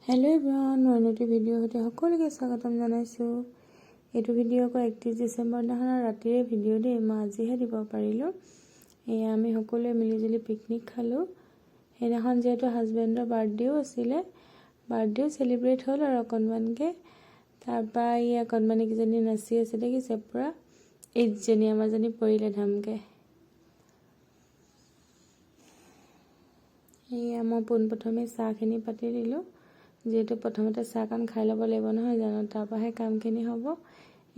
Hello everyone नयनटी video सहित सकलोके स्वागतम जानाइछु। एटु video को 31 डिसेम्बर दिना रातिरे भिडिओ दे मैं आजिहे দিব পাৰিলো। एया आमी सकलोए मिलिजुली पिकनिक खालो। हेदिनाখন जेहेतु हाजबेंडर बार्थडेও आছিলে, बार्थडेও सेलिब्रेट हल और अकनमानके तारपा इया अकनमानी किजनी नाचि আছে देखिছে पुरा 8 जनी आमाजनी परिले धामके। एया मैं पोनप्रथमे चाहखिनि पाति दिलो जेहेतु प्रथमते चाहकन खाई लब লাগিব নহয় জানো तारपाহে कामखिनि হ'ব।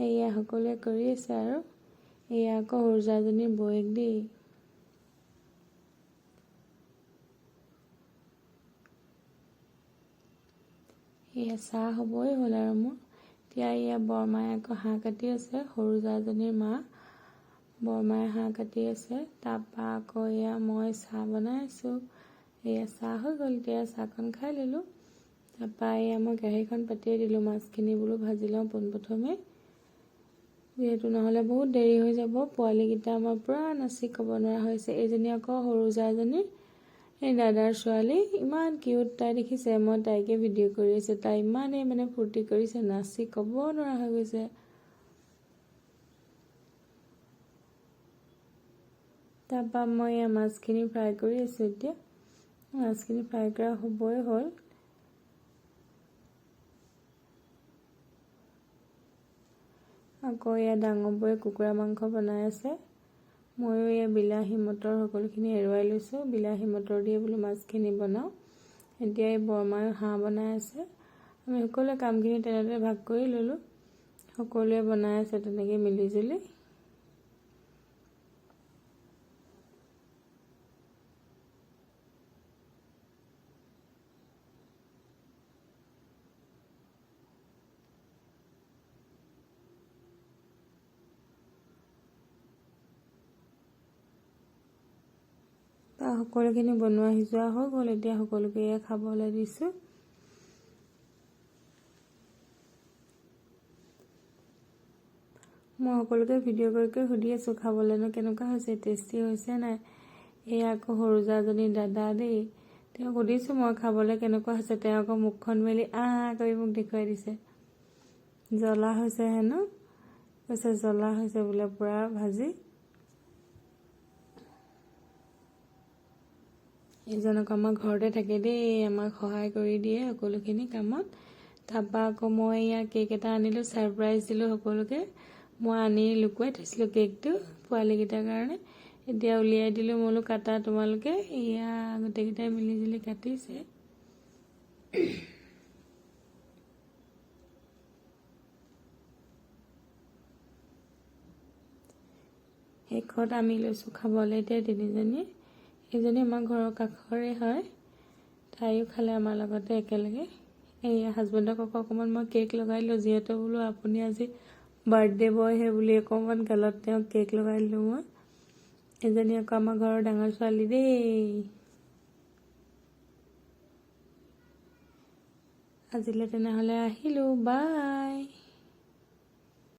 एया सकलोए কৰি আছে আৰু एया আকৌ সৰুজাজনীৰ বয়েক দেই। एया চাহ হ'বই হ'ল আৰু মোৰ এতিয়া এয়া বৰমায়ে আকৌ হাঁহ কাটি আছে, সৰুজাজনীৰ মা বৰমায়ে হাঁহ কাটি আছে। তাপা আকৌ এয়া মই চাহ বনাই আছো। एया চাহ হৈ গ'ল, এতিয়া চাহখন খাই ললো। तापा एया मैं केराहीखन पातिये दिलो माछखिनि बोलो भाजी लওঁ पोनप्रथमे जेहेतु নহলে बहुत देरी हो যাব। पोवालीकिटा आमार पुरा नाचि कब नरा হৈছে। एजनी আকৌ সৰুজাজনী এই দাদাৰ ছোৱালী ইমান কিউট তাই দেখিছে। মই তাইকে ভিডিও কৰি আছো, তাই ইমানে মানে ফূৰ্তি কৰিছে, নাচি কব নৰা হৈ গৈছে। तापा मैं या माछखिनि फ्राई কৰি আছো। এতিয়া माछखिनि फ्राई কৰা হ'বই হ'ল। আকৌ या ডাঙৰ বয়ে কুকুৰা মাংস বনাই আছে। ময়ো या বিলাহী মটৰ সকলোখিনি এৰুৱাই লৈছো। বিলাহী মটৰ দিয়ে বোলো মাছখিনি বনাও। এতিয়া এই বৰমায়ে হাঁহ বনাই আছে। আমি সকলোৱে কামখিনি তেনেদৰে ভাগ কৰি ললো। সকলোৱে বনাই আছে তেনেকৈ মিলিজুলি। সকলোখিনি বনোৱা সিজোৱা হৈ গ'ল। এতিয়া সকলোকে খাবলৈ দিছো। মই সকলোকে ভিডিও কৰি সুধি আছো খাবলৈনো কেনেকুৱা হৈছে, টেষ্টি হৈছে নাই। এয়া আকৌ সৰুজাজনী দাদা দেই, তেওঁ সুধিছো মই খাবলৈ কেনেকুৱা হৈছে। তেওঁ আকৌ মুখখন মেলি কৰি মোক দেখুৱাই দিছে। জ্বলা হৈছে হেনো, কৈছে জ্বলা হৈছে বোলে পুৰা ভাজি। এজনক আমাৰ ঘৰতে থাকে দেই, আমাক সহায় কৰি দিয়ে সকলোখিনি কামত। তাপা আকৌ মই এয়া কেক এটা আনিলো, সাৰপ্ৰাইজ দিলো সকলোকে। মই আনি লুকুৱাই থৈছিলো কেকটো পোৱালীকেইটাৰ কাৰণে। এতিয়া উলিয়াই দিলো, মই বোলো কাটা তোমালোকে। এয়া গোটেইকেইটাই মিলিজুলি কাটিছে। শেষত আমি লৈছো খাবলৈ এতিয়া তিনিজনী। এজনী আমাৰ ঘৰৰ কাষৰে হয়, তাইও খালে আমাৰ লগতে একেলগে। এই হাজবেণ্ডক অকণমান মই কেক লগাই দিলোঁ, যিহেতু বোলো আপুনি আজি বাৰ্থডে বয় হে বুলি অকণমান গালত তেওঁক কেক লগাই দিলোঁ মই। এজনী আকৌ আমাৰ ঘৰৰ ডাঙৰ ছোৱালী দেই। আজিলৈ তেনেহ'লে আহিলোঁ, বাই।